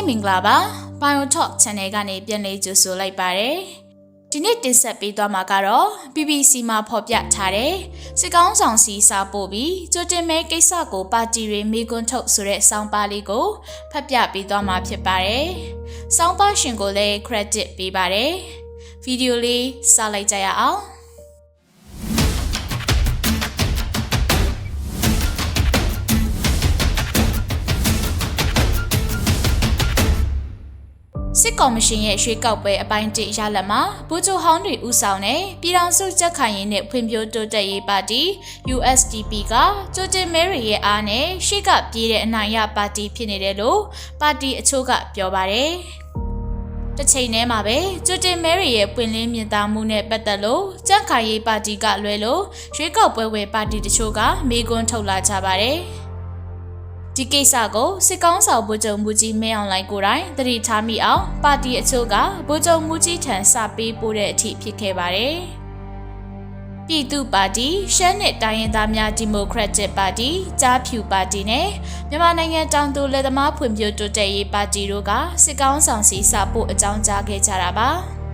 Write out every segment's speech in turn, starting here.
မင်္ဂလာပါ Biotalk Channel ကနေပြန်လည်ကြိုဆိုလိုက်ပါတယ်ဒီနေ့တင်ဆက်ပေးသွားမှာကတော့ BBC မှာဖော်ပြထားတဲ့စစ်ကောင်းဆောင်စီစာပို့ပြီးကြိုတင်မဲကိစ္စကိုပါတီတွေမေကွန်းထုတ်ဆိုတဲ့စောင်းပါလေးကိုဖတ်ပြပေးသွားမှာဖြစ်ပါတယ်စောင်းပါရှင်ကိုလည်း credit ပေးပါတယ်ဗီဒီယိုလေးစလိုက်ကြရအောင်စစ်ကော်မရှင်ရဲ့ရွှေကောက်ပွဲအပိုင်း1ရလဒ်မှာဗိုလ်ချုပ်ဟောင်းတွေဦးဆောင်တဲ့ပြည်ထောင်စုကြက်ခိုင်ရေးနဲ့ဖွံ့ဖြိုးတိုးတက်ရေးပါတီ USDP ကကြိုတင်မဲတွေရဲ့အားနဲ့ရှေ့ကပြေးတဲ့အနိုင်ရပါတီဖြစ်နေတယ်လို့ပါတီအချို့ကပြောပါတယ်။တစ်ချိန်တည်းမှာပဲကြိုတင်မဲတွေရဲ့ပွင့်လင်းမြင်သာမှုနဲ့ပတ်သက်လို့ကြက်ခိုင်ရေးပါတီကလွဲလို့ရွှေကောက်ပွဲဝင်ပါတီတချို့ကမေးခွန်းထုတ်လာကြပါတယ်။ဒီကိစ္စကိုစစ်ကောင်းဆောင်ဗိုလ်ချုပ်မူကြီးမင်းအောင်လှိုင်ကိုယ်တိုင်သတိထားမိအောင်ပါတီအချို့ကဗိုလ်ချုပ်မူကြီးထံစာပေးပို့တဲ့အထိဖြစ်ခဲ့ပါတယ်။ပြည်သူ့ပါတီရှမ်းနဲ့တိုင်းရင်းသားများဒီမိုကရက်တစ်ပါတီကြားဖြူပါတီနဲ့မြန်မာနိုင်ငံတောင်သူလယ်သမားဖွံ့ဖြိုးတိုးတက်ရေးပါတီတို့ကစစ်ကောင်းဆောင်စီစာပို့အကြောင်းကြားခဲ့ကြတာပါ။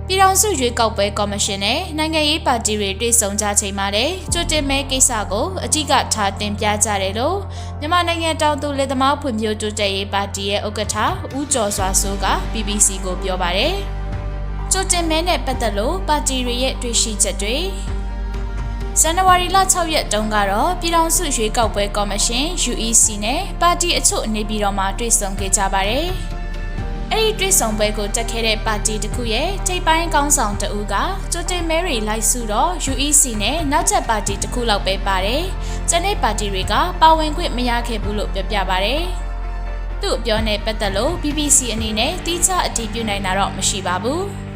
ပြည်ထောင်စုရွေးကောက်ပွဲကော်မရှင်နဲ့နိုင်ငံရေးပါတီတွေတွေ့ဆုံကြချိန်မှာလည်းကြိုတင်မဲကိစ္စကိုအကြီးကထားတင်ပြကြတယ်လို့မြန်မာနိုင်ငံတောင်သူလယ်သမားဖွံ့ဖြိုးတိုးတက်ရေးပါတီရဲ့ဥက္ကဋ္ဌဦးကျော်စွာစိုးက BBC ကိုပြောပါတယ်။ကြိုတင်မဲနဲ့ပတ်သက်လို့ပါတီတွေရဲ့တွေ့ရှိချက်တွေဇန်နဝါရီလ6ရက်တုန်းကတော့ပြည်ထောင်စုရွေးကောက်ပွဲကော်မရှင် UEC နဲ့ပါတီအချို့နေပြည်တော်မှာတွေ့ဆုံခဲ့ကြပါတယ်။အဲ့ဒီတွေ့ဆုံပွဲကိုတက်ခဲ့တဲ့ပါတီတစ်ခုရဲ့ထိပ်ပိုင်းကောင်းဆောင်တဦးကကြိုတင်မဲတွေလိုက်စုတော့ UEC နဲ့နောက်ထပ်ပါတီတစ်ခုလောက်ပဲပါတယ်။ကျန်တဲ့ပါတီတွေကပါဝင်ခွင့်မရခဲ့ဘူးလို့ပြောပြပါတယ်။သူ့အပြောနဲ့ပတ်သက်လို့ BBC အနေနဲ့တိကျအတည်ပြုနိုင်တာတော့မရှိပါဘူး။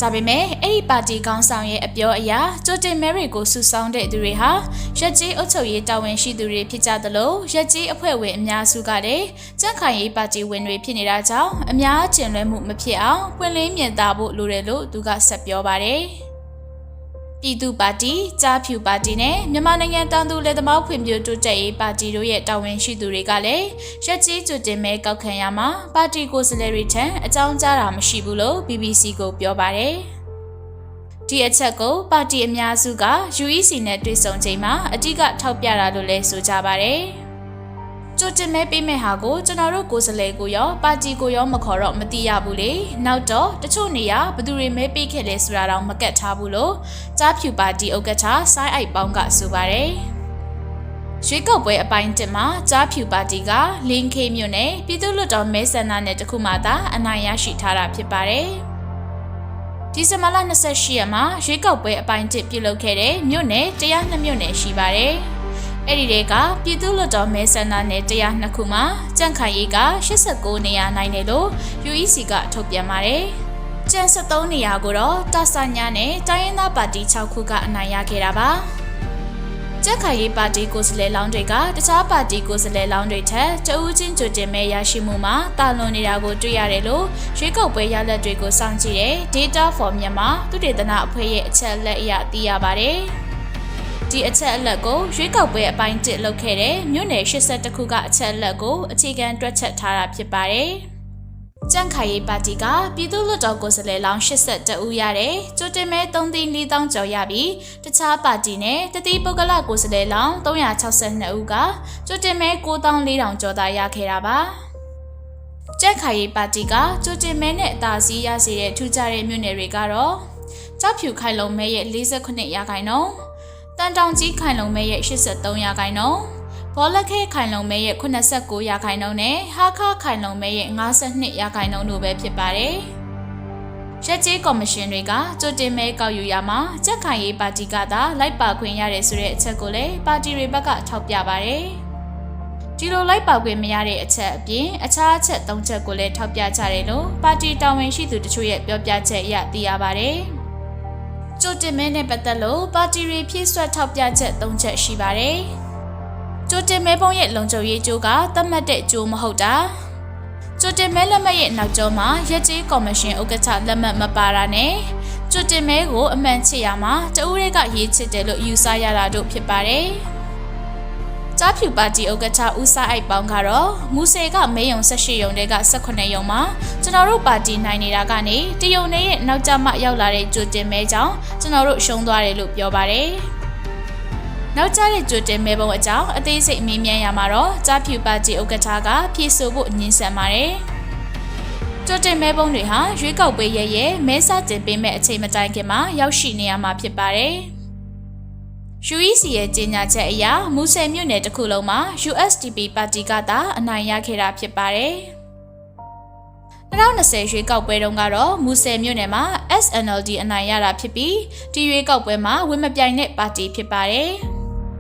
ဒါပေမဲ့အဲ့ဒီပါတီကောင်းဆောင်ရဲ့အပြောအရကြိုတင်မဲတွေကိုစုဆောင်းတဲ့သူတွေဟာရက်ကြီးအုပ်ချုပ်ရေးတာဝန်ရှိသူတွေဖြစ်ကြသလိုရက်ကြီးအဖွဲ့ဝင်အများစုကလည်းကြက်ခိုင်ရေးပါတီဝင်တွေဖြစ်နေတာကြောင့်အများကျင်လွဲမှုမဖြစ်အောင်ပွင့်လင်းမြင်သာဖို့လိုတယ်လို့သူကဆက်ပြောပါတယ်။ပြည်သူ့ပါတီကြားဖြူပါတီနဲ့မြန်မာနိုင်ငံတောင်သူလယ်သမားဖွံ့ဖြိုးတိုးတက်ရေးပါတီတို့ရဲ့တာဝန်ရှိသူတွေကလည်းရက်ကြီးကြိုတင်မဲကောက်ခံရမှာပါတီကိုယ်စားလှယ်တွေထံအကြောင်းကြားတာမရှိဘူးလို့ BBC ကိုပြောပါတယ်။ဒီအချက်ကိုပါတီအများစုက UEC နဲ့တွေ့ဆုံချိန်မှာအတိကထောက်ပြတာလို့လည်းဆိုကြပါတယ်။ကြိုတင်မဲပေးမဲ့ဟာကိုကျွန်တော်တို့ကိုယ်စားလှယ်ကိုရောပါတီကိုရောမခေါ်တော့မသိရဘူးလေနောက်တော့တချို့နေရာဘယ်သူတွေမဲပေးခဲ့လဲဆိုတာတော့မကတ်ထားဘူးလို့ကြားဖြူပါတီဥက္ကဋ္ဌဆိုင်းအိုက်ပေါင်းကဆိုပါတယ်ရွေးကောက်ပွဲအပိုင်း1မှာကြားဖြူပါတီကလင်းခေမြို့နယ်ပြည်သူ့လွှတ်တော်မဲဆန္ဒနယ်တစ်ခုမှသာအနိုင်ရရှိထားတာဖြစ်ပါတယ်ဒီဇင်ဘာလ28ရက်မှာရွေးကောက်ပွဲအပိုင်း1ပြုလုပ်ခဲ့တဲ့မြို့နယ်102မြို့နယ်ရှိပါတယ်အဲ့ဒီတွေကပြည်သူ့လွှတ်တော်မဲဆန္ဒနယ်102ခုမှာကြန့်ခိုင်ရေးက89နေရာနိုင်တယ်လို့ UEC ကထုတ်ပြန်ပါတယ်။ကျန်73နေရာကိုတော့တာဆာညာနဲ့တိုင်းရင်းသားပါတီ6ခုကအနိုင်ရခဲ့တာပါ။ကြန့်ခိုင်ရေးပါတီကိုယ်စားလှယ်လောင်းတွေကတခြားပါတီကိုယ်စားလှယ်လောင်းတွေထက်တဦးချင်းကြိုတင်မဲရရှိမှုမှာတာလွန်နေတာကိုတွေ့ရတယ်လို့ရွေးကောက်ပွဲရလဒ်တွေကိုစောင့်ကြည့်တဲ့ Data for Myanmar သုတေသနအဖွဲ့ရဲ့အချက်အလက်အရသိရပါတယ်။ဒီအချက်အလက်ကိုရွေးကောက်ပွဲအပိုင်း1လုပ်ခဲ့တဲ့မြို့နယ်82ခုကအချက်အလက်ကိုအခြေခံတွက်ချက်ထားတာဖြစ်ပါတယ်။ကြန့်ခိုင်ရေးပါတီကပြည်သူ့လွှတ်တော်ကိုယ်စားလှယ်လောင်း82ဦးရတယ်။ကြိုတင်မဲ3,400,000ကျော်ရပြီးတခြားပါတီနဲ့တတိပုဂ္ဂလကိုယ်စားလှယ်လောင်း362ဦးကကြိုတင်မဲ9,400,000ကျော်သာရခဲ့တာပါ။ကြန့်ခိုင်ရေးပါတီကကြိုတင်မဲနဲ့အသာစီးရစေတဲ့ထူးခြားတဲ့မြို့နယ်တွေကတော့ကြောက်ဖြူခိုင်လုံမဲရဲ့48%ရာခိုင်နှုန်းတန်တောင်ကြီးခိုင်လုံမဲရဲ့83%ရာခိုင်နှုန်းဘောလခဲခိုင်လုံမဲရဲ့89%ရာခိုင်နှုန်းနဲ့ဟာခခိုင်လုံမဲရဲ့52%ရာခိုင်နှုန်းတို့ပဲဖြစ်ပါတယ်။ရက်ကြီးကော်မရှင်တွေကကြိုတင်မဲကောက်ယူရမှာကြက်ခိုင်ရေးပါတီကသာလိုက်ပါခွင့်ရတယ်ဆိုတဲ့အချက်ကိုလည်းပါတီတွေဘက်ကထောက်ပြပါတယ်။ဒီလိုလိုက်ပါခွင့်မရတဲ့အချက်အပြင်အခြားအချက်3ချက်ကိုလည်းထောက်ပြကြတယ်လို့ပါတီတာဝန်ရှိသူတချို့ရဲ့ပြောပြချက်အရသိရပါတယ်။ကြိုတင်မဲနဲ့ပတ်သက်လို့ပါတီတွေဖြည့်ဆွတ်ထောက်ပြချက်3ချက်ရှိပါတယ်။ကြိုတင်မဲပုံရဲ့လုံခြုံရေးကြိုးကသတ်မှတ်တဲ့ကြိုးမဟုတ်တာ။ကြိုတင်မဲလက်မှတ်ရဲ့နောက်ကျောမှာရက်ကြီးကော်မရှင်ဥက္ကဋ္ဌလက်မှတ်မပါတာနဲ့ကြိုတင်မဲကိုအမှန်ချစ်ရမှာတဦးတွေကရေးချစ်တယ်လို့ယူဆရတာတို့ဖြစ်ပါတယ်။ ကြားဖြူပါတီဥက္ကဋ္ဌဦးစားအိုက်ပေါင်းကတော့မူဆယ်ကမဲယုံ18ရုံတွေက18ရုံမှာကျွန်တော်တို့ပါတီနိုင်နေတာကနေတရုံနဲ့ရဲ့နောက်ကျမှရောက်လာတဲ့ကြိုတင်မဲကြောင့်ကျွန်တော်တို့ရှုံးသွားတယ်လို့ပြောပါတယ်။နောက်ကျတဲ့ကြိုတင်မဲပုံအကြောင်းအသေးစိတ်မေးမြန်းရမှာတော့ကြားဖြူပါတီဥက္ကဋ္ဌကဖြေဆိုဖို့ညှင်းဆန်ပါတယ်။ကြိုတင်မဲပုံတွေဟာရွေးကောက်ပွဲရဲ့မဲစတင်ပေးမဲ့အချိန်မတိုင်ခင်မှာရောက်ရှိနေရမှာဖြစ်ပါတယ်။ UEC ရဲ့ကြေညာချက်အရမူဆယ်မြို့နယ်တစ်ခုလုံးမှာ USDP ပါတီကသာအနိုင်ရခဲ့တာဖြစ်ပါတယ်။2020ရွေးကောက်ပွဲတုန်းကတော့မူဆယ်မြို့နယ်မှာ SNLD အနိုင်ရတာဖြစ်ပြီးဒီရွေးကောက်ပွဲမှာဝင်မပြိုင်တဲ့ပါတီဖြစ်ပါတယ်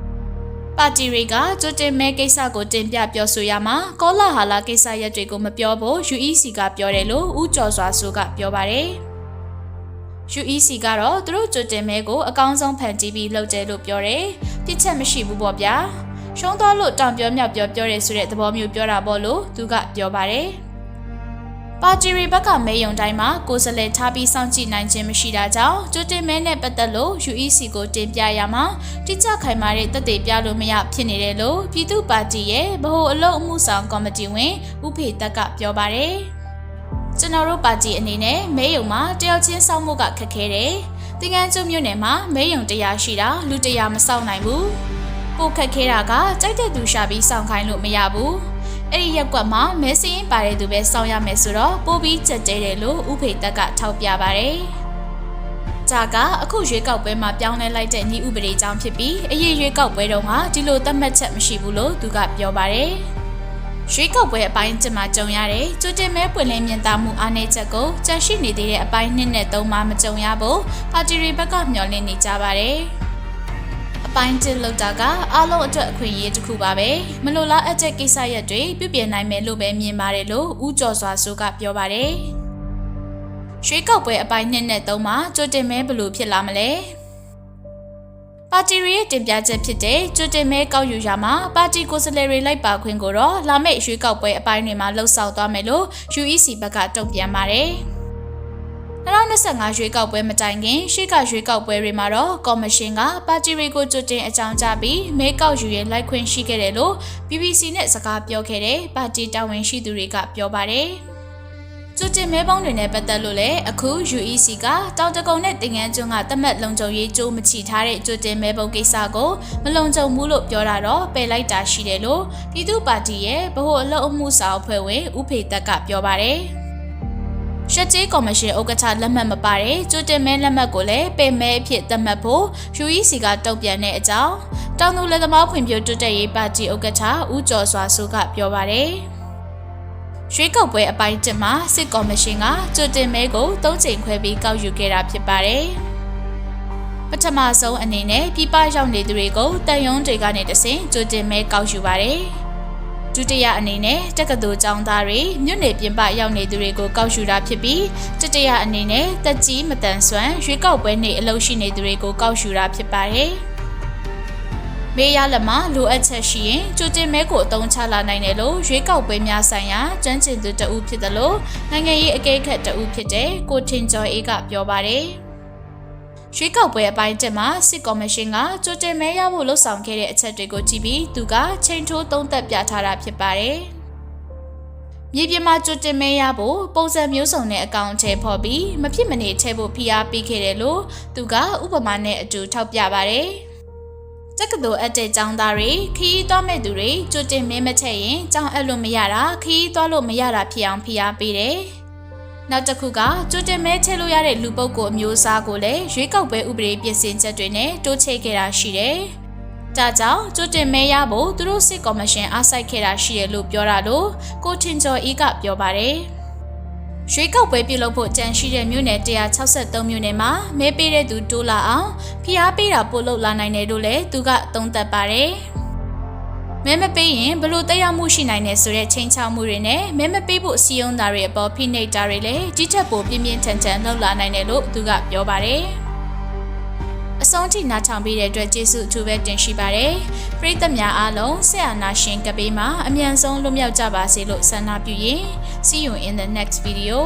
။ပါတီတွေကကြိုတင်မဲကိစ္စကိုတင်ပြပြောဆိုရမှာကောလာဟာလာကိစ္စရပ်တွေကိုမပြောဖို့ UEC ကပြောတယ်လို့ဦးကျော်စွာစိုးကပြောပါတယ်။ UEC ကတော့သူတို့ကြိုတင်မဲကိုအကောင်းဆုံးဖန်တီးပြီးလုပ်တယ်လို့ပြောတယ်။ပြစ်ချက်မရှိဘူးပေါ့ဗျာ။ရှုံးသွားလို့တောင်ပြောမြောက်ပြောတယ်ဆိုတဲ့သဘောမျိုးပြောတာပေါ့လို့သူကပြောပါတယ်။ပါတီရီဘက်ကမဲယုံတိုင်းမှာကိုယ်စားလှယ်ထားပြီးစောင့်ကြည့်နိုင်ခြင်းမရှိတာကြောင့်ကြိုတင်မဲနဲ့ပတ်သက်လို့ UEC ကိုတင်ပြရမှာတိကျခိုင်မာတဲ့သက်သေပြလို့မရဖြစ်နေတယ်လို့ပြည်သူ့ပါတီရဲ့ဗဟိုအလုပ်အမှုဆောင်ကော်မတီဝင်ဦးဖေတက်ကပြောပါတယ်။ကျွန်တော်တို့ပါတီအနေနဲ့မဲယုံမှာတယောက်ချင်းစောင့်မှုကခက်ခဲတယ်။သင်္ကန်းကျွန်းမြို့နယ်မှာမဲယုံ100ရှိတာလူ100မစောင့်နိုင်ဘူး။ပိုခက်ခဲတာကကြိုက်တဲ့သူရှာပြီးစောင့်ခိုင်းလို့မရဘူး။အဲ့ဒီရက်ကွက်မှာမဲစင်းပါတဲ့သူပဲစောင့်ရမယ်ဆိုတော့ပိုပြီးကြက်တဲတယ်လို့ဦးဖေတက်ကထောက်ပြပါတယ်။ဒါကအခုရွေးကောက်ပွဲမှာပြောင်းလဲလိုက်တဲ့ဤဥပဒေကြောင့်ဖြစ်ပြီးအရေးရွေးကောက်ပွဲတုန်းကဒီလိုသတ်မှတ်ချက်မရှိဘူးလို့သူကပြောပါတယ်။ရွေးကောက်ပွဲအပိုင်း1မှာကြုံရတဲ့ကြိုတင်မဲပွင့်လင်းမြင်သာမှုအားနည်းချက်ကိုကြန့်ရှိနေသေးတဲ့အပိုင်း2နဲ့3မှာမကြုံရဖို့ပါတီတွေဘက်ကမျှော်လင့်နေကြပါတယ်။အပိုင်း1လောက်တာကအားလုံးအတွက်အခွင့်အရေးတစ်ခုပါပဲ။မလိုလားအပ်တဲ့ကိစ္စရပ်တွေပြုပြင်နိုင်မယ်လို့ပဲမြင်ပါတယ်လို့ဦးကျော်စွာစိုးကပြောပါတယ်။ရွေးကောက်ပွဲအပိုင်း2နဲ့3မှာကြိုတင်မဲဘယ်လိုဖြစ်လာမလဲ။ပါတီရဲ့တင်ပြချက်ဖြစ်တဲ့ကြိုတင်မဲကောက်ယူရာမှာပါတီကိုယ်စားလှယ်တွေလိုက်ပါခွင့်ကိုတော့လာမယ့်ရွေးကောက်ပွဲအပိုင်းတွေမှာလှုပ်ဆောင်သွားမယ်လို့ UEC ဘက်ကတုံ့ပြန်ပါတယ်။2025ရွေးကောက်ပွဲမတိုင်ခင်ရှေ့ကရွေးကောက်ပွဲတွေမှာတော့ကော်မရှင်ကပါတီတွေကိုကြိုတင်အကြောင်းကြားပြီးမဲကောက်ယူရလိုက်ခွင့်ရှိခဲ့တယ်လို့ BBC နဲ့စကားပြောခဲ့တဲ့ပါတီတာဝန်ရှိသူတွေကပြောပါတယ်။ကြိုတင်မဲပေါင်းတွေနဲ့ပတ်သက်လို့လည်းအခု UEC ကတောင်တကုံနဲ့တင်ငန်းကျွန်းကတမတ်လုံခြုံရေးကြိုးမချီထားတဲ့ကြိုတင်မဲပုံကိစ္စကိုမလုံခြုံဘူးလို့ပြောတာတော့ပယ်လိုက်တာရှိတယ်လို့ပြည်သူ့ပါတီရဲ့ဗဟိုအလုပ်အမှုဆောင်အဖွဲ့ဝင်ဦးဖေတက်ကပြောပါတယ်။ရှက်ကျေးကော်မရှင်ဥက္ကဋ္ဌလက်မှတ်မပါတဲ့ကြိုတင်မဲလက်မှတ်ကိုလည်းပယ်မဲအဖြစ်သတ်မှတ်ဖို့ UEC ကတုံ့ပြန်တဲ့အကြောင်းတောင်သူလက်သမားဖွံ့ဖြိုးတိုးတက်ရေးပါတီဥက္ကဋ္ဌဦးကျော်စွာစိုးကပြောပါတယ်။ရွေးကောက်ပွဲအပိုင်း1မှာစစ်ကော်မရှင်ကကြိုတင်မဲကို3ချိန်ခွဲပြီးကောက်ယူခဲ့တာဖြစ်ပါတယ်။ပထမဆုံးအနေနဲ့ပြည်ပရောက်နေသူတွေကိုတန်ယုံတွေကနေတဆင့်ကြိုတင်မဲကောက်ယူပါတယ်။ဒုတိယအနေနဲ့တက္ကသိုလ်ကျောင်းသားတွေမြို့နယ်ပြင်ပရောက်နေသူတွေကိုကောက်ယူတာဖြစ်ပြီးတတိယအနေနဲ့တက်ကြီးမတန်ဆွမ်းရွေးကောက်ပွဲနေ့အလုပ်ရှိနေသူတွေကိုကောက်ယူတာဖြစ်ပါတယ်။မေးရလက်မှာလိုအပ်ချက်ရှိရင်ကြိုတင်မဲကိုအသုံးချလာနိုင်တယ်လို့ရွေးကောက်ပွဲများဆိုင်ရာကျွမ်းကျင်သူတဦးဖြစ်တယ်လို့နိုင်ငံရေးအကဲခတ်တဦးဖြစ်တဲ့ကိုထင်ကျော်အေးကပြောပါတယ်။ရွေးကောက်ပွဲအပိုင်း1မှာစစ်ကော်မရှင်ကကြိုတင်မဲရဖို့လှုံ့ဆော်ခဲ့တဲ့အချက်တွေကိုကြည့်ပြီးသူကချိန်ထိုးသုံးသပ်ပြထားတာဖြစ်ပါတယ်။မြေပြင်မှာကြိုတင်မဲရဖို့ပုံစံမျိုးစုံနဲ့အကောင့်ထဲဖော်ပြီးမဖြစ်မနေထည့်ဖို့ဖိအားပေးခဲ့တယ်လို့သူကဥပမာနဲ့အတူထောက်ပြပါတယ်။တက္ကသိုလ်အပ်တဲ့ကျောင်းသားတွေခရီးသွားမဲ့သူတွေကြိုတင်မဲမထည့်ရင်ကျောင်းအပ်လို့မရတာခရီးသွားလို့မရတာဖြစ်အောင်ဖိအားပေးတယ်။နောက်တစ်ခုကကြိုတင်မဲထည့်လို့ရတဲ့လူပုဂ္ဂိုလ်အမျိုးအစားကိုလည်းရွေးကောက်ပွဲဥပဒေပြင်ဆင်ချက်တွေနဲ့တိုးချဲ့ခဲ့တာရှိတယ်။ဒါကြောင့်ကြိုတင်မဲရဖို့သူတို့စစ်ကော်မရှင်အားစိုက်ခဲ့တာရှိရလို့ပြောတာလို့ကိုထင်ကျော်အေးကပြောပါတယ်။ရွေးကောက်ပွဲပြုလုပ်ဖို့ကြံရှိတဲ့မြို့နယ်163မြို့နယ်မှာမဲပေးတဲ့သူတိုးလာအောင်ဖိအားပေးတာပို့လုပ်လာနိုင်တယ်လို့လည်းသူကသုံးသပ်ပါတယ်။မဲမပေးရင်ဘလို့တရားမှုရှိနိုင်တယ်ဆိုတဲ့ချိန်ချောက်မှုတွေနဲ့မဲမပေးဖို့စီယုံသားတွေအပေါ်ဖိနှိပ်တာတွေလည်းကြီးထက်ပိုပြင်းပြင်းထန်ထန်လှုပ်လာနိုင်တယ်လို့သူကပြောပါတယ်။အဆုံးထိနားထောင်ပေးတဲ့အတွက်ကျေးဇူးအထူးပဲတင်ရှိပါတယ်။ပရိသတ်များအားလုံးဆက်အာနာရှင်ကပေးမှာအမြန်ဆုံးလွတ်မြောက်ကြပါစေလို့ဆန္ဒပြုရင်See you in the next video.